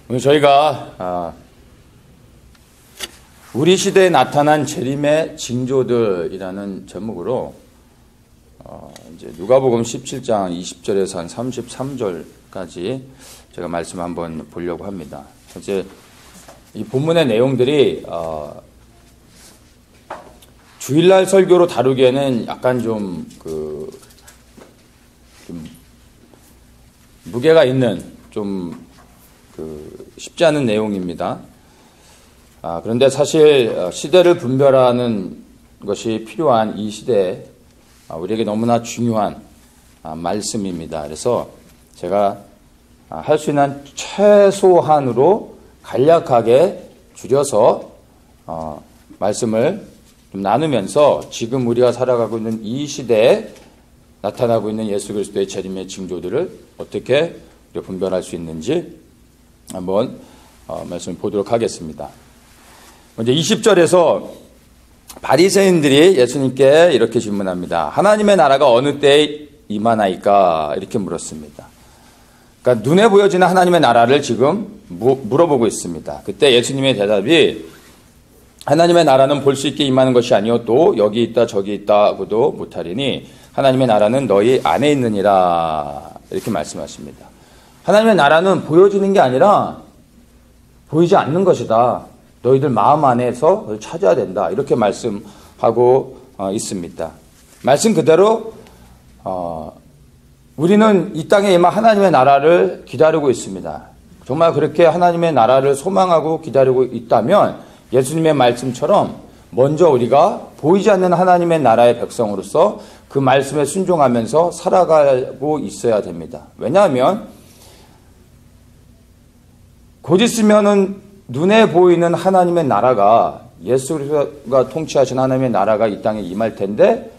오늘 저희가 우리 시대에 나타난 재림의 징조들이라는 제목으로 이제 누가복음 17장 20절에서 한 33절까지 제가 말씀 한번 보려고 합니다. 이제 이 본문의 내용들이 주일날 설교로 다루기에는 약간 좀 무게가 있는 쉽지 않은 내용입니다. 그런데 사실 시대를 분별하는 것이 필요한 이 시대에 우리에게 너무나 중요한 말씀입니다. 그래서 제가 할 수 있는 최소한으로 간략하게 줄여서 말씀을 좀 나누면서 지금 우리가 살아가고 있는 이 시대에 나타나고 있는 예수 그리스도의 재림의 징조들을 어떻게 분별할 수 있는지 한번 말씀을 보도록 하겠습니다. 먼저 20절에서 바리새인들이 예수님께 이렇게 질문합니다. 하나님의 나라가 어느 때에 임하나이까? 이렇게 물었습니다. 그러니까 눈에 보여지는 하나님의 나라를 지금 물어보고 있습니다. 그때 예수님의 대답이 하나님의 나라는 볼 수 있게 임하는 것이 아니요 또 여기 있다 저기 있다고도 못하리니 하나님의 나라는 너희 안에 있느니라. 이렇게 말씀하십니다. 하나님의 나라는 보여지는 게 아니라 보이지 않는 것이다. 너희들 마음 안에서 찾아야 된다. 이렇게 말씀하고 있습니다. 말씀 그대로 우리는 이 땅에 임한 하나님의 나라를 기다리고 있습니다. 정말 그렇게 하나님의 나라를 소망하고 기다리고 있다면 예수님의 말씀처럼 먼저 우리가 보이지 않는 하나님의 나라의 백성으로서 그 말씀에 순종하면서 살아가고 있어야 됩니다. 왜냐하면 곧 있으면은 눈에 보이는 하나님의 나라가 예수 그리스도가 통치하신 하나님의 나라가 이 땅에 임할 텐데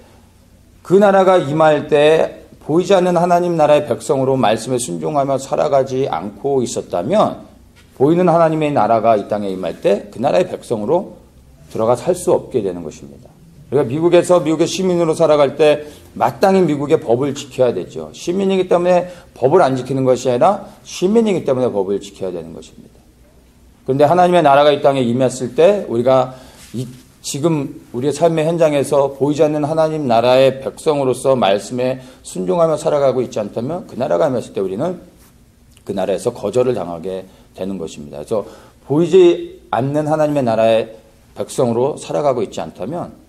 그 나라가 임할 때 보이지 않는 하나님 나라의 백성으로 말씀에 순종하며 살아가지 않고 있었다면 보이는 하나님의 나라가 이 땅에 임할 때 그 나라의 백성으로 들어가 살 수 없게 되는 것입니다. 우리가 미국에서 미국의 시민으로 살아갈 때 마땅히 미국의 법을 지켜야 되죠. 시민이기 때문에 법을 안 지키는 것이 아니라 시민이기 때문에 법을 지켜야 되는 것입니다. 그런데 하나님의 나라가 이 땅에 임했을 때 우리가 지금 우리의 삶의 현장에서 보이지 않는 하나님 나라의 백성으로서 말씀에 순종하며 살아가고 있지 않다면 그 나라가 임했을 때 우리는 그 나라에서 거절을 당하게 되는 것입니다. 그래서 보이지 않는 하나님의 나라의 백성으로 살아가고 있지 않다면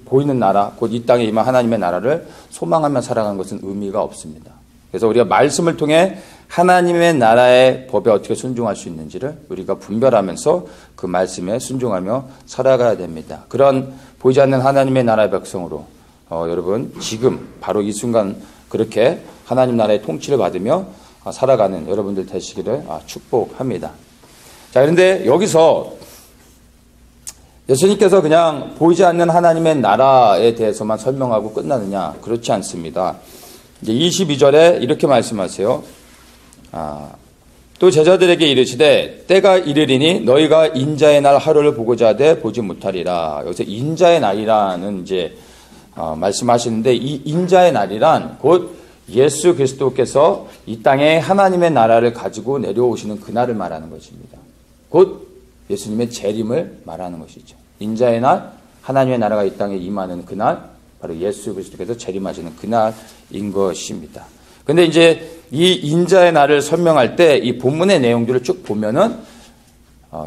보이는 나라, 곧 이 땅에 임한 하나님의 나라를 소망하며 살아가는 것은 의미가 없습니다. 그래서 우리가 말씀을 통해 하나님의 나라의 법에 어떻게 순종할 수 있는지를 우리가 분별하면서 그 말씀에 순종하며 살아가야 됩니다. 그런 보이지 않는 하나님의 나라의 백성으로 여러분 지금 바로 이 순간 그렇게 하나님 나라의 통치를 받으며 살아가는 여러분들 되시기를 축복합니다. 자, 그런데 여기서 예수님께서 그냥 보이지 않는 하나님의 나라에 대해서만 설명하고 끝나느냐? 그렇지 않습니다. 이제 22절에 이렇게 말씀하세요. 또 제자들에게 이르시되 때가 이르리니 너희가 인자의 날 하루를 보고자 하되 보지 못하리라. 여기서 인자의 날이라는 이제 말씀하시는데 이 인자의 날이란 곧 예수 그리스도께서 이 땅에 하나님의 나라를 가지고 내려오시는 그날을 말하는 것입니다. 곧 예수님의 재림을 말하는 것이죠. 인자의 날, 하나님의 나라가 이 땅에 임하는 그날, 바로 예수 그리스도께서 재림하시는 그날인 것입니다. 근데 이제 이 인자의 날을 설명할 때 이 본문의 내용들을 쭉 보면은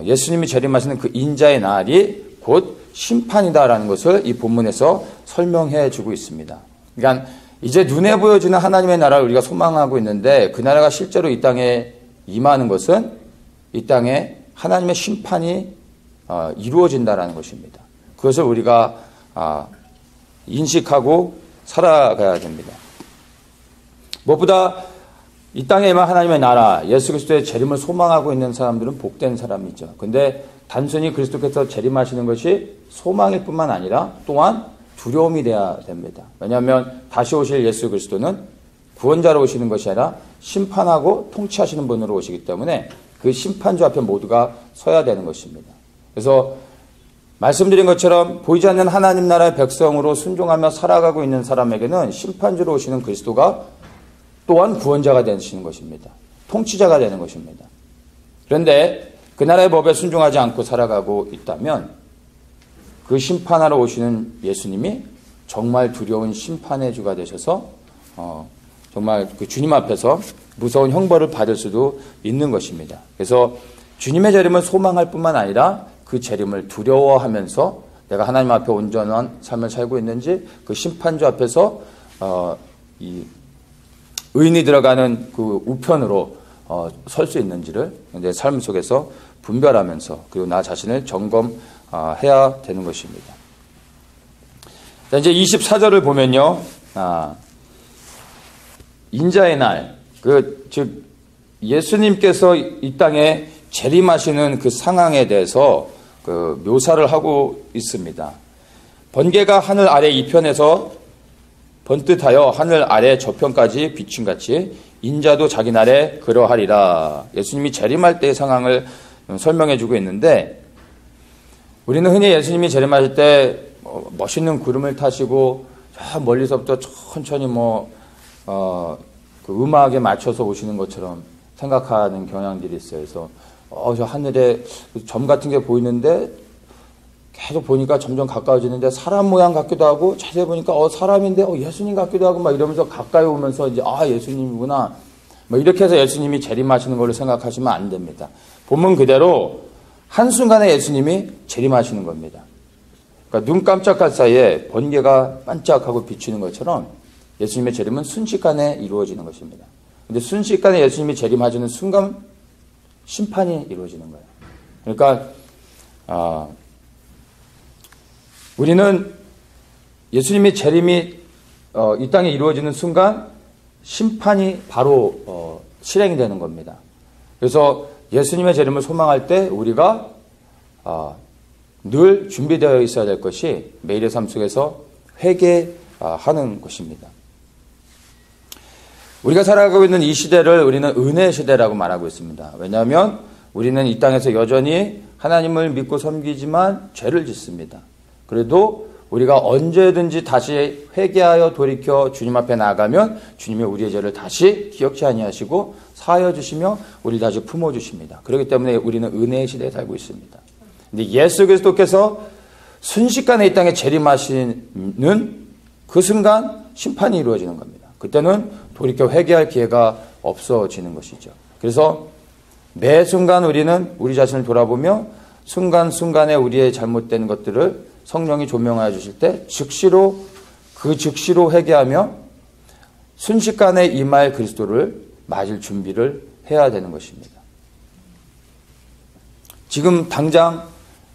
예수님이 재림하시는 그 인자의 날이 곧 심판이다라는 것을 이 본문에서 설명해 주고 있습니다. 그러니까 이제 눈에 보여지는 하나님의 나라를 우리가 소망하고 있는데 그 나라가 실제로 이 땅에 임하는 것은 이 땅에 하나님의 심판이 이루어진다라는 것입니다. 그것을 우리가 인식하고 살아가야 됩니다. 무엇보다 이 땅에 임한 하나님의 나라, 예수 그리스도의 재림을 소망하고 있는 사람들은 복된 사람이죠. 근데 단순히 그리스도께서 재림하시는 것이 소망일 뿐만 아니라 또한 두려움이 돼야 됩니다. 왜냐하면 다시 오실 예수 그리스도는 구원자로 오시는 것이 아니라 심판하고 통치하시는 분으로 오시기 때문에 그 심판주 앞에 모두가 서야 되는 것입니다. 그래서 말씀드린 것처럼 보이지 않는 하나님 나라의 백성으로 순종하며 살아가고 있는 사람에게는 심판주로 오시는 그리스도가 또한 구원자가 되시는 것입니다. 통치자가 되는 것입니다. 그런데 그 나라의 법에 순종하지 않고 살아가고 있다면 그 심판하러 오시는 예수님이 정말 두려운 심판의 주가 되셔서 정말 그 주님 앞에서 무서운 형벌을 받을 수도 있는 것입니다. 그래서 주님의 재림을 소망할 뿐만 아니라 그 재림을 두려워하면서 내가 하나님 앞에 온전한 삶을 살고 있는지 그 심판주 앞에서 이 의인이 들어가는 그 우편으로 설 수 있는지를 내 삶 속에서 분별하면서 그리고 나 자신을 점검해야 되는 것입니다. 자, 이제 24절을 보면요. 인자의 날, 즉 예수님께서 이 땅에 재림하시는 그 상황에 대해서 그 묘사를 하고 있습니다. 번개가 하늘 아래 이편에서 번듯하여 하늘 아래 저편까지 비춘같이 인자도 자기 날에 그러하리라. 예수님이 재림할 때의 상황을 설명해 주고 있는데, 우리는 흔히 예수님이 재림하실 때 멋있는 구름을 타시고 저 멀리서부터 천천히 그 음악에 맞춰서 오시는 것처럼 생각하는 경향들이 있어요. 그래서 저 하늘에 점 같은 게 보이는데 계속 보니까 점점 가까워지는데 사람 모양 같기도 하고 자세히 보니까 사람인데 예수님 같기도 하고 막 이러면서 가까이 오면서 이제 예수님이구나 이렇게 해서 예수님이 재림하시는 걸로 생각하시면 안 됩니다. 본문 그대로 한순간에 예수님이 재림하시는 겁니다. 그러니까 눈 깜짝할 사이에 번개가 반짝하고 비추는 것처럼 예수님의 재림은 순식간에 이루어지는 것입니다. 근데 순식간에 예수님이 재림하시는 순간 심판이 이루어지는 거예요. 그러니까 우리는 예수님의 재림이 이 땅에 이루어지는 순간 심판이 바로 실행이 되는 겁니다. 그래서 예수님의 재림을 소망할 때 우리가 늘 준비되어 있어야 될 것이 매일의 삶 속에서 회개하는 것입니다. 우리가 살아가고 있는 이 시대를 우리는 은혜의 시대라고 말하고 있습니다. 왜냐하면 우리는 이 땅에서 여전히 하나님을 믿고 섬기지만 죄를 짓습니다. 그래도 우리가 언제든지 다시 회개하여 돌이켜 주님 앞에 나아가면 주님이 우리의 죄를 다시 기억지 아니하시고 사하여 주시며 우리를 다시 품어 주십니다. 그렇기 때문에 우리는 은혜의 시대에 살고 있습니다. 근데 예수 그리스도께서 순식간에 이 땅에 재림하시는 그 순간 심판이 이루어지는 겁니다. 그때는 돌이켜 회개할 기회가 없어지는 것이죠. 그래서 매 순간 우리는 우리 자신을 돌아보며 순간순간에 우리의 잘못된 것들을 성령이 조명하여 주실 때 즉시로 회개하며 순식간에 임할 그리스도를 맞을 준비를 해야 되는 것입니다. 지금 당장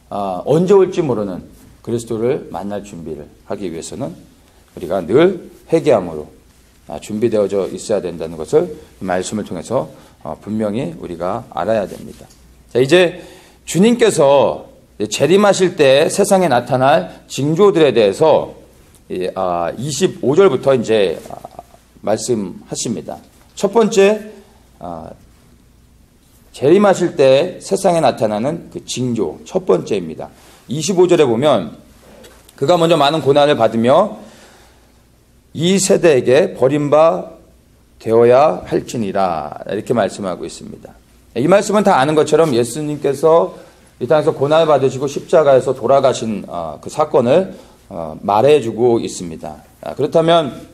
언제 올지 모르는 그리스도를 만날 준비를 하기 위해서는 우리가 늘 회개함으로 준비되어져 있어야 된다는 것을 말씀을 통해서 분명히 우리가 알아야 됩니다. 자, 이제 주님께서 재림하실 때 세상에 나타날 징조들에 대해서 25절부터 이제 말씀하십니다. 첫 번째, 재림하실 때 세상에 나타나는 그 징조 첫 번째입니다. 25절에 보면 그가 먼저 많은 고난을 받으며 이 세대에게 버림바 되어야 할지니라 이렇게 말씀하고 있습니다. 이 말씀은 다 아는 것처럼 예수님께서 이 땅에서 고난을 받으시고 십자가에서 돌아가신 그 사건을 말해주고 있습니다. 그렇다면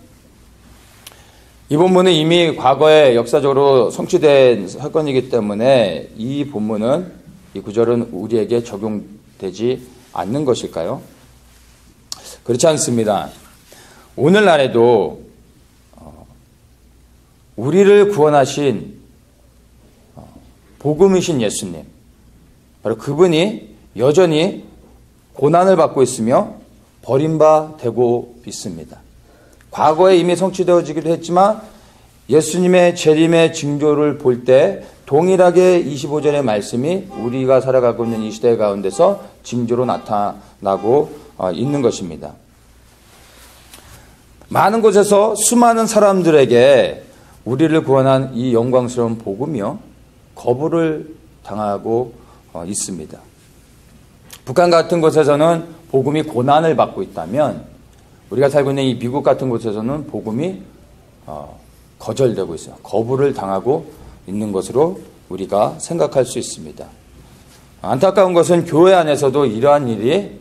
이 본문은 이미 과거에 역사적으로 성취된 사건이기 때문에 이 본문은 이 구절은 우리에게 적용되지 않는 것일까요? 그렇지 않습니다. 오늘날에도 우리를 구원하신 복음이신 예수님, 바로 그분이 여전히 고난을 받고 있으며 버림받되고 있습니다. 과거에 이미 성취되어지기도 했지만 예수님의 재림의 징조를 볼 때 동일하게 25절의 말씀이 우리가 살아가고 있는 이 시대 가운데서 징조로 나타나고 있는 것입니다. 많은 곳에서 수많은 사람들에게 우리를 구원한 이 영광스러운 복음이요 거부를 당하고 있습니다. 북한 같은 곳에서는 복음이 고난을 받고 있다면 우리가 살고 있는 이 미국 같은 곳에서는 복음이 거절되고 있어요. 거부를 당하고 있는 것으로 우리가 생각할 수 있습니다. 안타까운 것은 교회 안에서도 이러한 일이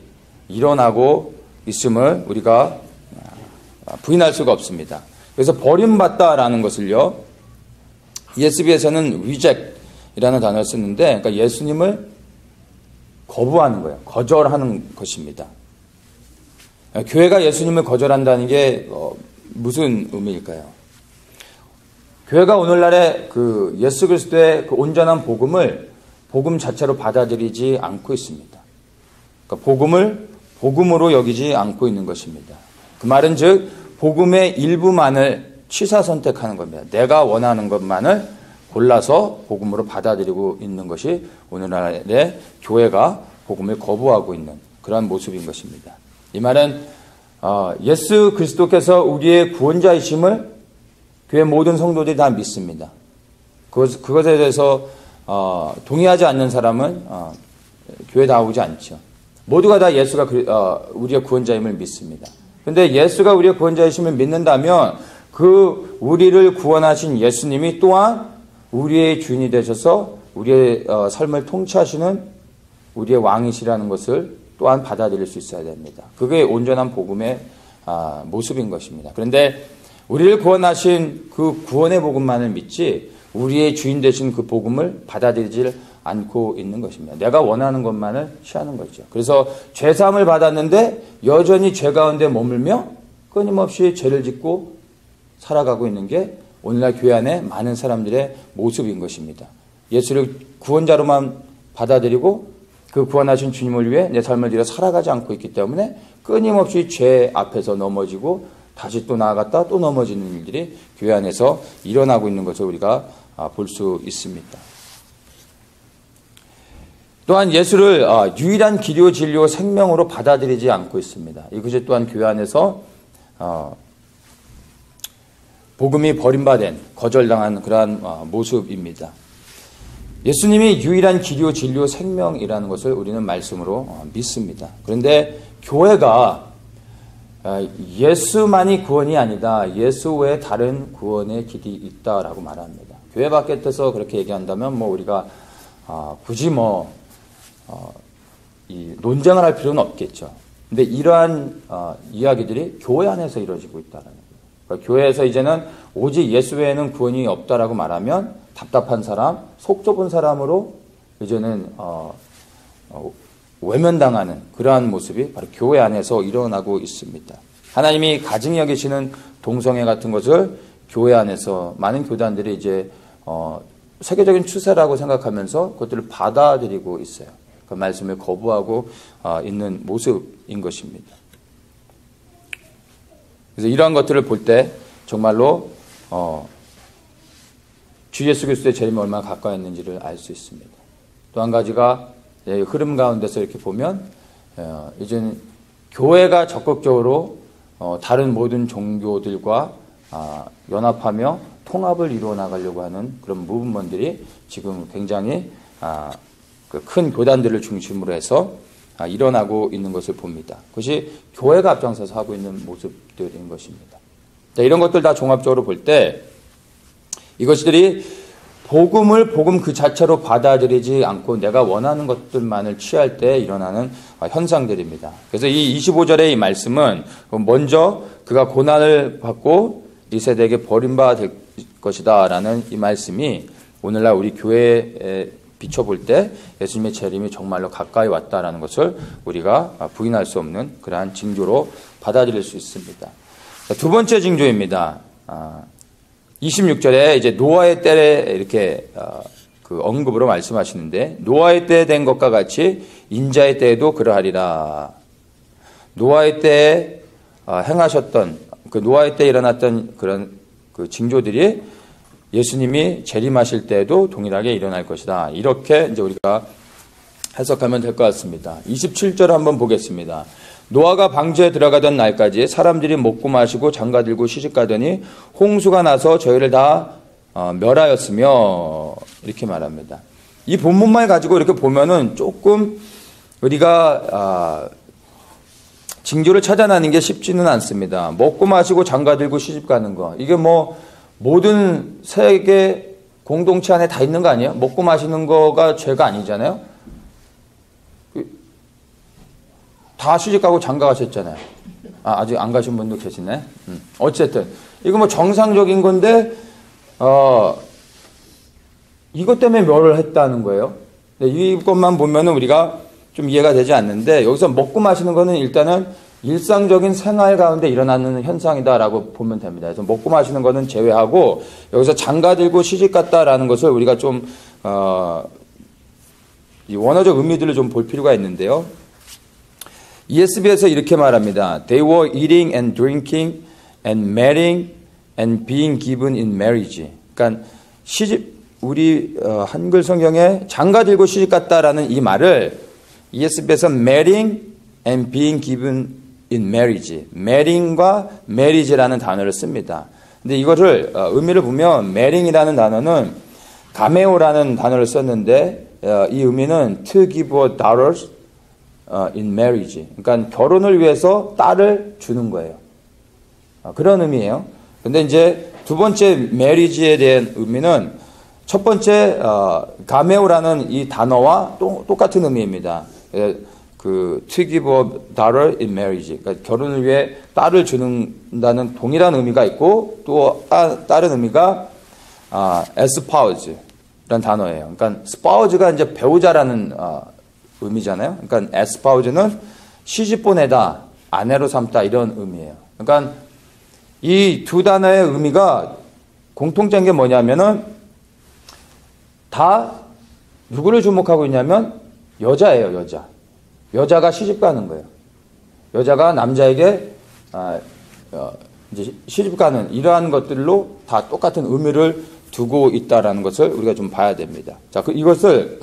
일어나고 있음을 우리가 부인할 수가 없습니다. 그래서 버림받다라는 것을요, ESV에서는 reject이라는 단어를 쓰는데, 그러니까 예수님을 거부하는 거예요. 거절하는 것입니다. 교회가 예수님을 거절한다는 게 무슨 의미일까요? 교회가 오늘날의 그 예수 그리스도의 그 온전한 복음 자체로 받아들이지 않고 있습니다. 그러니까 복음을 복음으로 여기지 않고 있는 것입니다. 그 말은 즉 복음의 일부만을 취사 선택하는 겁니다. 내가 원하는 것만을 골라서 복음으로 받아들이고 있는 것이 오늘날의 교회가 복음을 거부하고 있는 그러한 모습인 것입니다. 이 말은 예수 그리스도께서 우리의 구원자이심을 교회 모든 성도들이 다 믿습니다. 그것에 대해서 동의하지 않는 사람은 교회에 나오지 않죠. 모두가 다 예수가 우리의 구원자임을 믿습니다. 그런데 예수가 우리의 구원자이심을 믿는다면 그 우리를 구원하신 예수님이 또한 우리의 주인이 되셔서 우리의 삶을 통치하시는 우리의 왕이시라는 것을 또한 받아들일 수 있어야 됩니다. 그게 온전한 복음의 모습인 것입니다. 그런데 우리를 구원하신 그 구원의 복음만을 믿지 우리의 주인 되신 그 복음을 받아들이지 않고 있는 것입니다. 내가 원하는 것만을 취하는 거죠. 그래서 죄사함을 받았는데 여전히 죄 가운데 머물며 끊임없이 죄를 짓고 살아가고 있는 게 오늘날 교회 안에 많은 사람들의 모습인 것입니다. 예수를 구원자로만 받아들이고 그 구원하신 주님을 위해 내 삶을 들여 살아가지 않고 있기 때문에 끊임없이 죄 앞에서 넘어지고 다시 또 나아갔다 또 넘어지는 일들이 교회 안에서 일어나고 있는 것을 우리가 볼 수 있습니다. 또한 예수를 유일한 길이요 진리요 생명으로 받아들이지 않고 있습니다. 이것이 또한 교회 안에서 복음이 버림받은 거절당한 그러한 모습입니다. 예수님이 유일한 길이요 진리요 생명이라는 것을 우리는 말씀으로 믿습니다. 그런데 교회가 예수만이 구원이 아니다. 예수 외에 다른 구원의 길이 있다라고 말합니다. 교회 밖에서 그렇게 얘기한다면 우리가 굳이 이 논쟁을 할 필요는 없겠죠. 근데 이러한 이야기들이 교회 안에서 이루어지고 있다는 거예요. 그러니까 교회에서 이제는 오직 예수 외에는 구원이 없다라고 말하면 답답한 사람, 속 좁은 사람으로 이제는 외면당하는 그러한 모습이 바로 교회 안에서 일어나고 있습니다. 하나님이 가증히 여기시는 동성애 같은 것을 교회 안에서 많은 교단들이 이제 세계적인 추세라고 생각하면서 그것들을 받아들이고 있어요. 그 말씀을 거부하고 있는 모습인 것입니다. 그래서 이러한 것들을 볼 때 정말로 주 예수 그리스도의 재림이 얼마나 가까이 있는지를 알 수 있습니다. 또 한 가지가 흐름 가운데서 이렇게 보면 이제는 교회가 적극적으로 다른 모든 종교들과 연합하며 통합을 이루어 나가려고 하는 그런 무브먼트들이 지금 굉장히 큰 교단들을 중심으로 해서 일어나고 있는 것을 봅니다. 그것이 교회가 앞장서서 하고 있는 모습들인 것입니다. 이런 것들 다 종합적으로 볼 때 이것들이 복음 그 자체로 받아들이지 않고 내가 원하는 것들만을 취할 때 일어나는 현상들입니다. 그래서 이 25절의 이 말씀은 먼저 그가 고난을 받고 이 세대에게 버림받을 것이다 라는 이 말씀이 오늘날 우리 교회에 비춰볼 때 예수님의 재림이 정말로 가까이 왔다라는 것을 우리가 부인할 수 없는 그러한 징조로 받아들일 수 있습니다. 두 번째 징조입니다. 26절에 이제 노아의 때에 이렇게 그 언급으로 말씀하시는데 노아의 때에 된 것과 같이 인자의 때에도 그러하리라. 노아의 때에 행하셨던 그 노아의 때에 일어났던 그런 그 징조들이 예수님이 재림하실 때에도 동일하게 일어날 것이다. 이렇게 이제 우리가 해석하면 될 것 같습니다. 27절 한번 보겠습니다. 노아가 방주에 들어가던 날까지 사람들이 먹고 마시고 장가들고 시집가더니 홍수가 나서 저희를 다 멸하였으며 이렇게 말합니다. 이 본문만 가지고 이렇게 보면은 조금 우리가 징조를 찾아내는 게 쉽지는 않습니다. 먹고 마시고 장가들고 시집가는 거 이게 모든 세계 공동체 안에 다 있는 거 아니에요? 먹고 마시는 거가 죄가 아니잖아요. 다 시집가고 장가 가셨잖아요. 아직 안 가신 분도 계시네. 어쨌든 이거 뭐 정상적인 건데 이것 때문에 멸을 했다는 거예요. 이것만 보면은 우리가 좀 이해가 되지 않는데, 여기서 먹고 마시는 거는 일단은 일상적인 생활 가운데 일어나는 현상이다라고 보면 됩니다. 그래서 먹고 마시는 거는 제외하고 여기서 장가 들고 시집 갔다라는 것을 우리가 좀 이 원어적 의미들을 좀 볼 필요가 있는데요. ESV에서 이렇게 말합니다. They were eating and drinking and marrying and being given in marriage. 그러니까 우리 한글 성경에 장가 들고 시집 갔다라는 이 말을 ESV에서 marrying and being given in marriage, marrying과 marriage라는 단어를 씁니다. 근데 이거를 의미를 보면 marrying이라는 단어는 가메오라는 단어를 썼는데 이 의미는 to give a daughter in marriage. 그러니까 결혼을 위해서 딸을 주는 거예요. 그런 의미예요. 근데 이제 두 번째 marriage에 대한 의미는 첫 번째 가메오라는 이 단어와 똑같은 의미입니다. 그 to give a daughter in marriage. 그러니까 결혼을 위해 딸을 주는다는 동일한 의미가 있고, 또 다른 의미가 espouse라는 단어예요. 그러니까 spouse가 이제 배우자라는 의미잖아요. 그러니까 espouse는 시집 보내다, 아내로 삼다 이런 의미예요. 그러니까 이 두 단어의 의미가 공통적인 게 뭐냐면은 다 누구를 주목하고 있냐면 여자예요, 여자. 여자가 시집 가는 거예요. 여자가 남자에게 이제 시집 가는 이러한 것들로 다 똑같은 의미를 두고 있다라는 것을 우리가 좀 봐야 됩니다. 자, 이것을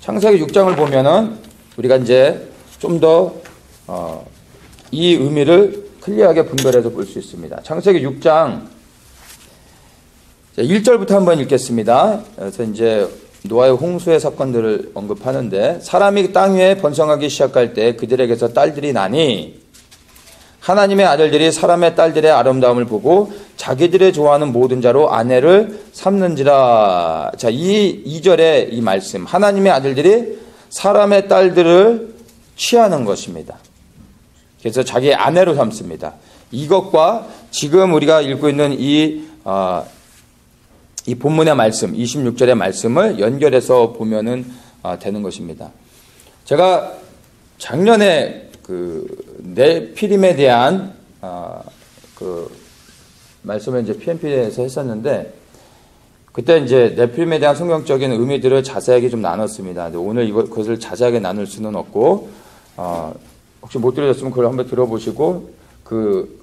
창세기 6장을 보면은 우리가 이제 좀 더 이 의미를 클리어하게 분별해서 볼 수 있습니다. 창세기 6장 1절부터 한번 읽겠습니다. 그래서 이제 노아의 홍수의 사건들을 언급하는데, 사람이 땅 위에 번성하기 시작할 때 그들에게서 딸들이 나니 하나님의 아들들이 사람의 딸들의 아름다움을 보고 자기들의 좋아하는 모든 자로 아내를 삼는지라. 자, 이 2절의 이 말씀, 하나님의 아들들이 사람의 딸들을 취하는 것입니다. 그래서 자기의 아내로 삼습니다. 이것과 지금 우리가 읽고 있는 이 본문의 말씀, 26절의 말씀을 연결해서 보면은 되는 것입니다. 제가 작년에 그 네피림에 대한 그 말씀을 이제 PMP에서 했었는데, 그때 이제 네피림에 대한 성경적인 의미들을 자세하게 좀 나눴습니다. 오늘 그것을 자세하게 나눌 수는 없고, 혹시 못 들으셨으면 그걸 한번 들어보시고 그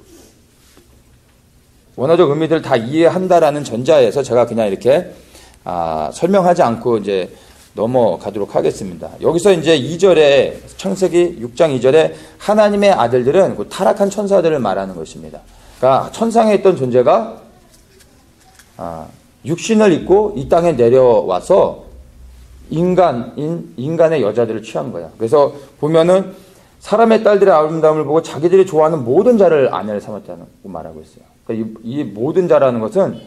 원어적 의미들을 다 이해한다라는 전자에서 제가 그냥 이렇게 설명하지 않고 이제 넘어가도록 하겠습니다. 여기서 이제 2절에, 창세기 6장 2절에 하나님의 아들들은 그 타락한 천사들을 말하는 것입니다. 그러니까 천상에 있던 존재가 육신을 입고 이 땅에 내려와서 인간의 여자들을 취한 거야. 그래서 보면은 사람의 딸들의 아름다움을 보고 자기들이 좋아하는 모든 자를 아내를 삼았다고 말하고 있어요. 그러니까 이 모든 자라는 것은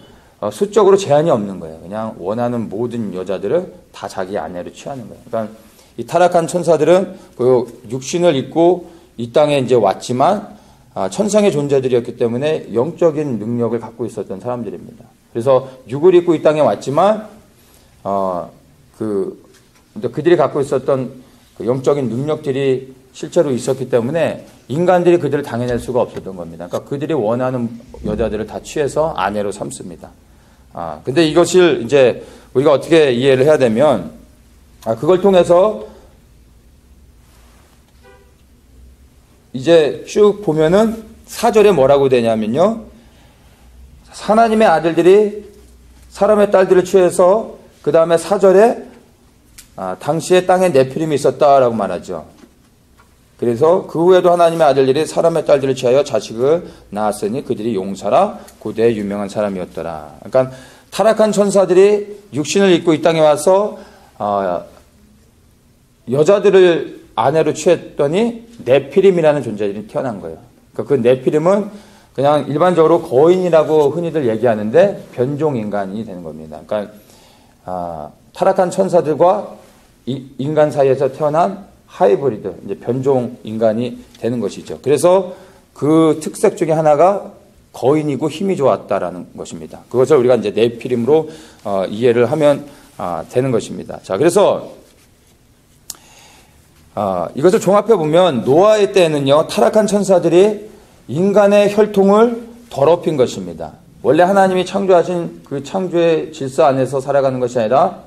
수적으로 제한이 없는 거예요. 그냥 원하는 모든 여자들을 다 자기 아내로 취하는 거예요. 그러니까 이 타락한 천사들은 그 육신을 입고 이 땅에 이제 왔지만 천상의 존재들이었기 때문에 영적인 능력을 갖고 있었던 사람들입니다. 그래서 육을 입고 이 땅에 왔지만 그들이 갖고 있었던 그 영적인 능력들이 실제로 있었기 때문에 인간들이 그들을 당해낼 수가 없었던 겁니다. 그러니까 그들이 원하는 여자들을 다 취해서 아내로 삼습니다. 근데 이것을 이제 우리가 어떻게 이해를 해야 되면, 그걸 통해서 이제 쭉 보면은 4절에 뭐라고 되냐면요. 하나님의 아들들이 사람의 딸들을 취해서, 그 다음에 4절에 당시에 땅에 네피림이 있었다라고 말하죠. 그래서 그 후에도 하나님의 아들들이 사람의 딸들을 취하여 자식을 낳았으니 그들이 용사라 고대의 유명한 사람이었더라. 그러니까 타락한 천사들이 육신을 입고 이 땅에 와서 여자들을 아내로 취했더니 네피림이라는 존재들이 태어난 거예요. 그러니까 그 네피림은 그냥 일반적으로 거인이라고 흔히들 얘기하는데 변종 인간이 되는 겁니다. 그러니까 타락한 천사들과 인간 사이에서 태어난 하이브리드, 이제 변종 인간이 되는 것이죠. 그래서 그 특색 중에 하나가 거인이고 힘이 좋았다라는 것입니다. 그것을 우리가 이제 네피림으로 이해를 하면 되는 것입니다. 자, 그래서 이것을 종합해 보면 노아의 때에는요, 타락한 천사들이 인간의 혈통을 더럽힌 것입니다. 원래 하나님이 창조하신 그 창조의 질서 안에서 살아가는 것이 아니라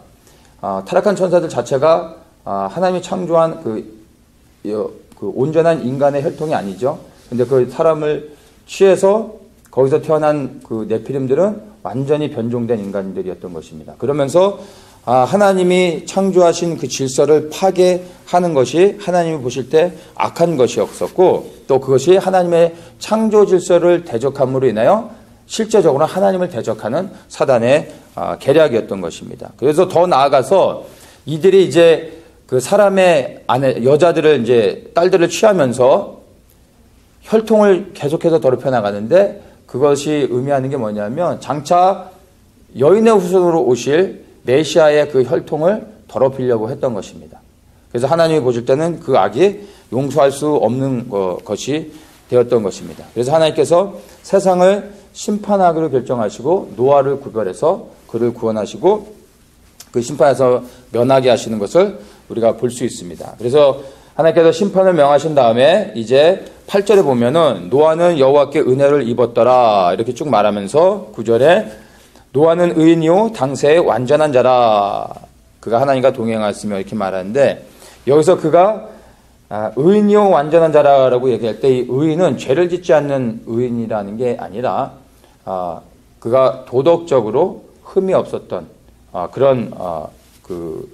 타락한 천사들 자체가 하나님이 창조한 그 온전한 인간의 혈통이 아니죠. 근데 그 사람을 취해서 거기서 태어난 그 네피림들은 완전히 변종된 인간들이었던 것입니다. 그러면서 하나님이 창조하신 그 질서를 파괴하는 것이 하나님이 보실 때 악한 것이었었고, 또 그것이 하나님의 창조 질서를 대적함으로 인하여 실제적으로 하나님을 대적하는 사단의 계략이었던 것입니다. 그래서 더 나아가서 이들이 이제 그 사람의 아내, 여자들을 이제 딸들을 취하면서 혈통을 계속해서 더럽혀 나가는데, 그것이 의미하는 게 뭐냐면 장차 여인의 후손으로 오실 메시아의 그 혈통을 더럽히려고 했던 것입니다. 그래서 하나님이 보실 때는 그 악이 용서할 수 없는 것이 되었던 것입니다. 그래서 하나님께서 세상을 심판하기로 결정하시고 노아를 구별해서 그를 구원하시고 그 심판에서 면하게 하시는 것을 우리가 볼 수 있습니다. 그래서 하나님께서 심판을 명하신 다음에 이제 8절에 보면은 노아는 여호와께 은혜를 입었더라 이렇게 쭉 말하면서 9절에 노아는 의인이요 당세의 완전한 자라, 그가 하나님과 동행하였으며 이렇게 말하는데, 여기서 그가 의인이요 완전한 자라라고 얘기할 때 이 의인은 죄를 짓지 않는 의인이라는 게 아니라 그가 도덕적으로 흠이 없었던 그런 그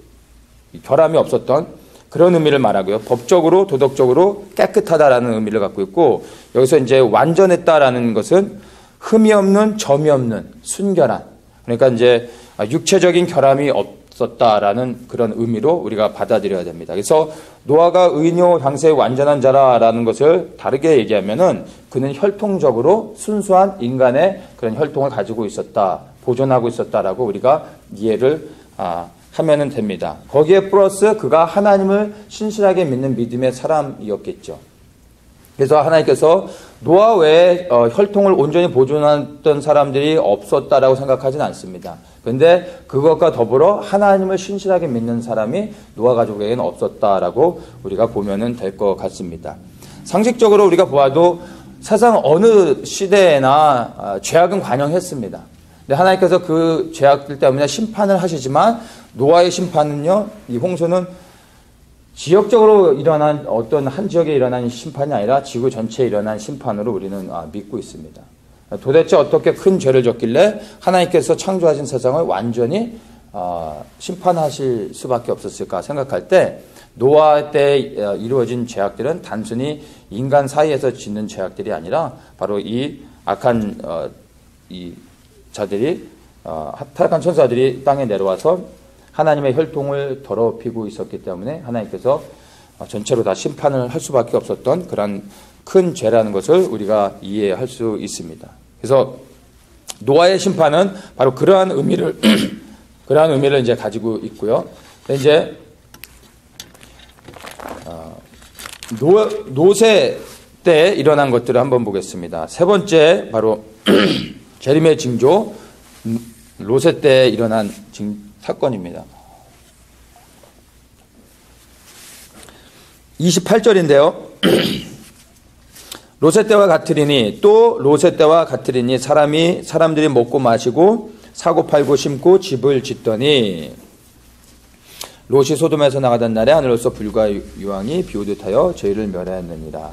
결함이 없었던 그런 의미를 말하고요. 법적으로 도덕적으로 깨끗하다라는 의미를 갖고 있고, 여기서 이제 완전했다라는 것은 흠이 없는, 점이 없는, 순결한, 그러니까 이제 육체적인 결함이 없었다라는 그런 의미로 우리가 받아들여야 됩니다. 그래서 노아가 의인요 당세의 완전한 자라라는 것을 다르게 얘기하면은 그는 혈통적으로 순수한 인간의 그런 혈통을 가지고 있었다, 보존하고 있었다라고 우리가 이해를 하면은 됩니다. 거기에 플러스 그가 하나님을 신실하게 믿는 믿음의 사람이었겠죠. 그래서 하나님께서 노아 외에 혈통을 온전히 보존했던 사람들이 없었다라고 생각하지는 않습니다. 그런데 그것과 더불어 하나님을 신실하게 믿는 사람이 노아 가족에게는 없었다라고 우리가 보면은 될 것 같습니다. 상식적으로 우리가 보아도 세상 어느 시대에나 죄악은 관영했습니다. 근데 하나님께서 그 죄악들 때문에 심판을 하시지만 노아의 심판은요, 이 홍수는 지역적으로 일어난 어떤 한 지역에 일어난 심판이 아니라 지구 전체에 일어난 심판으로 우리는 믿고 있습니다. 도대체 어떻게 큰 죄를 졌길래 하나님께서 창조하신 세상을 완전히 심판하실 수밖에 없었을까 생각할 때, 노아 때 이루어진 죄악들은 단순히 인간 사이에서 짓는 죄악들이 아니라 바로 이 악한 이 자들이 타락한 천사들이 땅에 내려와서 하나님의 혈통을 더럽히고 있었기 때문에 하나님께서 전체로 다 심판을 할 수밖에 없었던 그런 큰 죄라는 것을 우리가 이해할 수 있습니다. 그래서 노아의 심판은 바로 그러한 의미를 그러한 의미를 이제 가지고 있고요. 이제 노세 때 일어난 것들을 한번 보겠습니다. 세 번째 바로 재림의 징조, 노세 때 일어난 사건입니다. 28절인데요. 롯의 때와 같으리니 또 롯의 때와 같으리니 사람들이 먹고 마시고 사고 팔고 심고 집을 짓더니 롯이 소돔에서 나가던 날에 하늘로서 불과 유황이 비오듯 하여 저희를 멸하였느니라.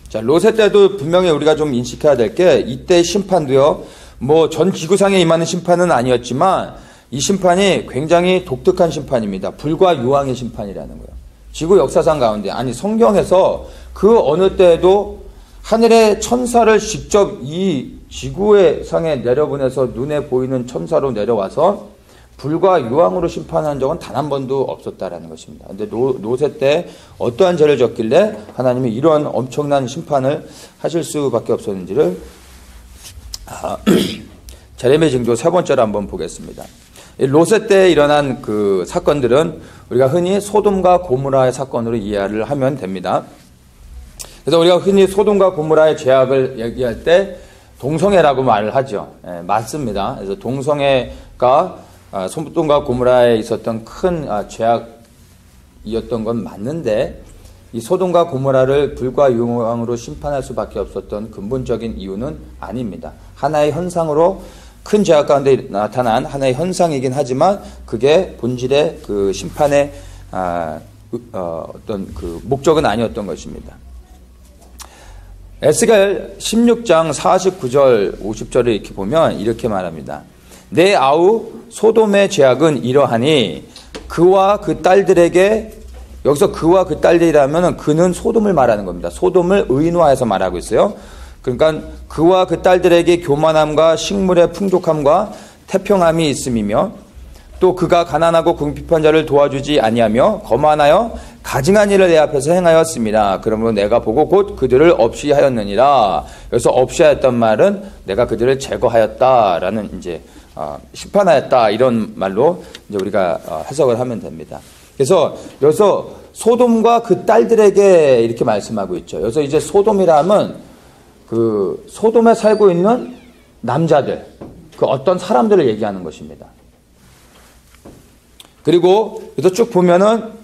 자, 롯의 때도 분명히 우리가 좀 인식해야 될 게, 이때 심판도요, 뭐 전 지구상에 임하는 심판은 아니었지만 이 심판이 굉장히 독특한 심판입니다. 불과 유황의 심판이라는 거예요. 지구 역사상 가운데, 아니 성경에서 그 어느 때에도 하늘의 천사를 직접 이 지구의 상에 내려보내서 눈에 보이는 천사로 내려와서 불과 유황으로 심판한 적은 단 한 번도 없었다라는 것입니다. 그런데 노세 때 어떠한 죄를 졌길래 하나님이 이런 엄청난 심판을 하실 수밖에 없었는지를 제레미야 징조 세 번째로 한번 보겠습니다. 롯의 때 일어난 그 사건들은 우리가 흔히 소돔과 고모라의 사건으로 이해를 하면 됩니다. 그래서 우리가 흔히 소돔과 고모라의 죄악을 얘기할 때 동성애라고 말을 하죠. 맞습니다. 그래서 동성애가 소돔과 고모라에 있었던 큰 죄악이었던 건 맞는데, 이 소돔과 고모라를 불과 유황으로 심판할 수밖에 없었던 근본적인 이유는 아닙니다. 하나의 현상으로, 큰 죄악 가운데 나타난 하나의 현상이긴 하지만 그게 본질의 그 심판의 어떤 그 목적은 아니었던 것입니다. 에스겔 16장 49절 50절을 이렇게 보면 이렇게 말합니다. 내 아우 소돔의 죄악은 이러하니 그와 그 딸들에게, 여기서 그와 그 딸들이라면 그는 소돔을 말하는 겁니다. 소돔을 의인화해서 말하고 있어요. 그러니까 그와 그 딸들에게 교만함과 식물의 풍족함과 태평함이 있음이며, 또 그가 가난하고 궁핍한 자를 도와주지 아니하며 거만하여 가증한 일을 내 앞에서 행하였습니다. 그러므로 내가 보고 곧 그들을 없이 하였느니라. 여기서 없이 하였단 말은 내가 그들을 제거하였다라는, 이제 심판하였다, 이런 말로 이제 우리가 해석을 하면 됩니다. 그래서 여기서 소돔과 그 딸들에게 이렇게 말씀하고 있죠. 여기서 이제 소돔이라면 그 소돔에 살고 있는 남자들, 그 어떤 사람들을 얘기하는 것입니다. 그리고 여기서 쭉 보면은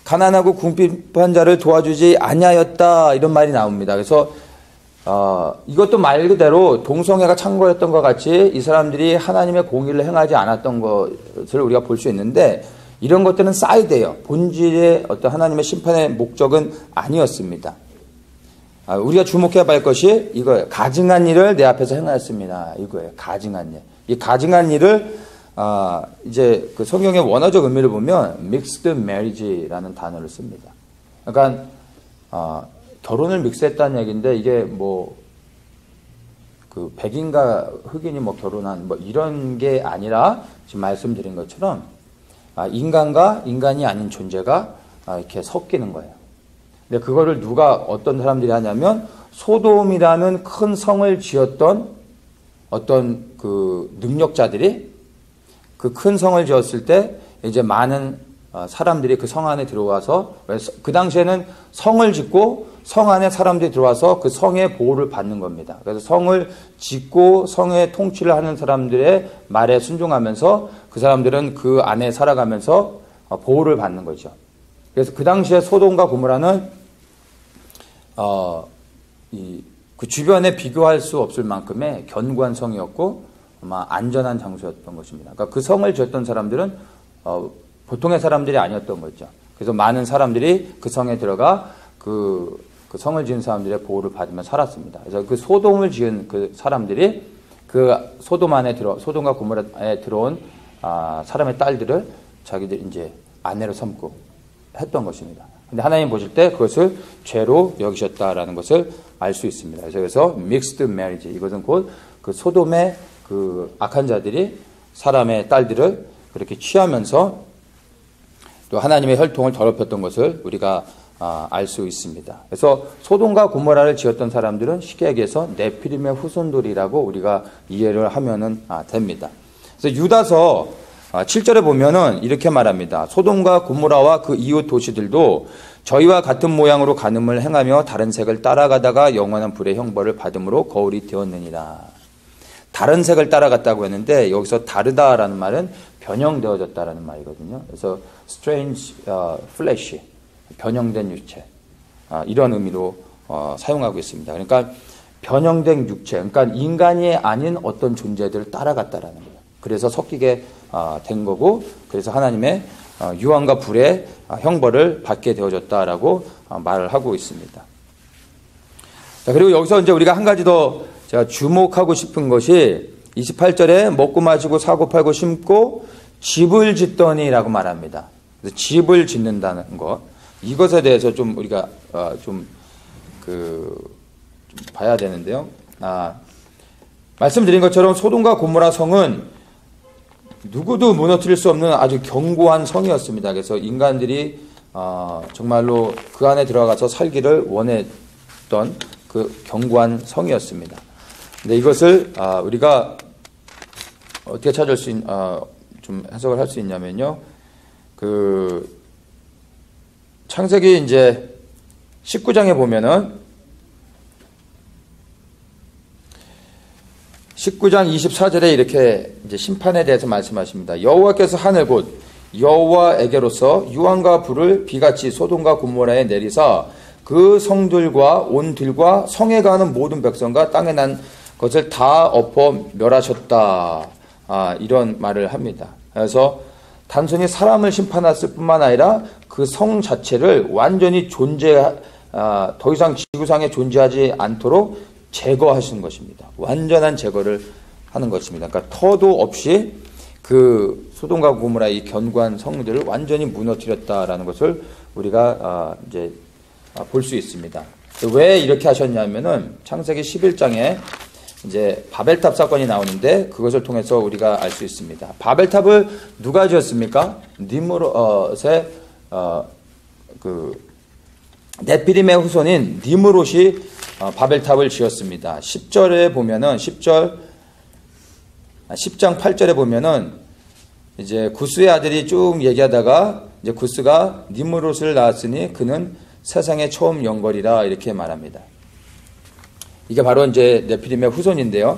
가난하고 궁핍한 자를 도와주지 아니하였다, 이런 말이 나옵니다. 그래서 이것도 말 그대로 동성애가 창궐했던 것 같이 이 사람들이 하나님의 공의를 행하지 않았던 것을 우리가 볼 수 있는데, 이런 것들은 사이드예요. 본질의 어떤 하나님의 심판의 목적은 아니었습니다. 우리가 주목해야 할 것이 이거예요. 가증한 일을 내 앞에서 행하였습니다. 이거예요. 가증한 일. 이 가증한 일을 이제 그 성경의 원어적 의미를 보면 mixed marriage라는 단어를 씁니다. 그러니까 결혼을 믹스했다는 얘기인데, 이게 뭐 그 백인과 흑인이 뭐 결혼한 뭐 이런 게 아니라 지금 말씀드린 것처럼 인간과 인간이 아닌 존재가 이렇게 섞이는 거예요. 근데 그거를 어떤 사람들이 하냐면, 소돔이라는 큰 성을 지었던 어떤 그 능력자들이 그 큰 성을 지었을 때 이제 많은 사람들이 그 성 안에 들어와서, 그 당시에는 성을 짓고 성 안에 사람들이 들어와서 그 성의 보호를 받는 겁니다. 그래서 성을 짓고 성의 통치를 하는 사람들의 말에 순종하면서 그 사람들은 그 안에 살아가면서 보호를 받는 거죠. 그래서 그 당시에 소돔과 고모라는 그 주변에 비교할 수 없을 만큼의 견고한 성이었고 아마 안전한 장소였던 것입니다. 그러니까 그 성을 지었던 사람들은 보통의 사람들이 아니었던 거죠. 그래서 많은 사람들이 그 성에 들어가 그 성을 지은 사람들의 보호를 받으며 살았습니다. 그래서 그 소돔을 지은 그 사람들이 그 소돔과 고모라에 들어온 사람의 딸들을 자기들 이제 아내로 삼고 했던 것입니다. 근데 하나님 보실 때 그것을 죄로 여기셨다라는 것을 알 수 있습니다. 그래서 mixed marriage, 이것은 곧 그 소돔의 그 악한 자들이 사람의 딸들을 그렇게 취하면서 또 하나님의 혈통을 더럽혔던 것을 우리가 알 수 있습니다. 그래서 소돔과 고모라를 지었던 사람들은 쉽게 얘기해서 네피림의 후손들이라고 우리가 이해를 하면은 됩니다. 그래서 유다서 7절에 보면은 이렇게 말합니다. 소돔과 고모라와 그 이웃 도시들도 저희와 같은 모양으로 간음을 행하며 다른 색을 따라가다가 영원한 불의 형벌을 받음으로 거울이 되었느니라. 다른 색을 따라갔다고 했는데, 여기서 다르다라는 말은 변형되어졌다라는 말이거든요. 그래서 strange flesh, 변형된 육체, 이런 의미로 사용하고 있습니다. 그러니까 변형된 육체, 그러니까 인간이 아닌 어떤 존재들을 따라갔다라는 거예요. 그래서 섞이게 된 거고, 그래서 하나님의 유황과 불의 형벌을 받게 되어졌다라고 말을 하고 있습니다. 자, 그리고 여기서 이제 우리가 한 가지 더 제가 주목하고 싶은 것이 28절에 먹고 마시고 사고 팔고 심고 집을 짓더니라고 말합니다. 그래서 집을 짓는다는 것, 이것에 대해서 좀 우리가 좀 봐야 되는데요. 말씀드린 것처럼 소돔과 고모라 성은 누구도 무너뜨릴 수 없는 아주 견고한 성이었습니다. 그래서 인간들이 정말로 그 안에 들어가서 살기를 원했던 그 견고한 성이었습니다. 근데 이것을 우리가 어떻게 찾을 수 좀 해석을 할 수 있냐면요. 그 창세기 이제 19장에 보면은 19장 24절에 이렇게 이제 심판에 대해서 말씀하십니다. 여호와께서 하늘 곧 여호와에게로서 유황과 불을 비같이 소돔과 고모라에 내리사 그 성들과 온 들과 성에 가는 모든 백성과 땅에 난 것을 다 엎어 멸하셨다. 이런 말을 합니다. 그래서 단순히 사람을 심판했을 뿐만 아니라 그 성 자체를 완전히 더 이상 지구상에 존재하지 않도록 제거하시는 것입니다. 완전한 제거를 하는 것입니다. 그러니까 터도 없이 그 소돔과 고모라 이 견고한 성들을 완전히 무너뜨렸다라는 것을 우리가 이제 볼 수 있습니다. 왜 이렇게 하셨냐면은 창세기 11장에 이제 바벨탑 사건이 나오는데 그것을 통해서 우리가 알 수 있습니다. 바벨탑을 누가 지었습니까? 니므롯의 그 네피림의 후손인 니므롯이 바벨탑을 지었습니다. 10절에 보면은 10장 8절에 보면은 이제 구스의 아들이 쭉 얘기하다가 이제 구스가 니므롯을 낳았으니 그는 세상에 처음 영걸이라 이렇게 말합니다. 이게 바로 이제 네피림의 후손인데요.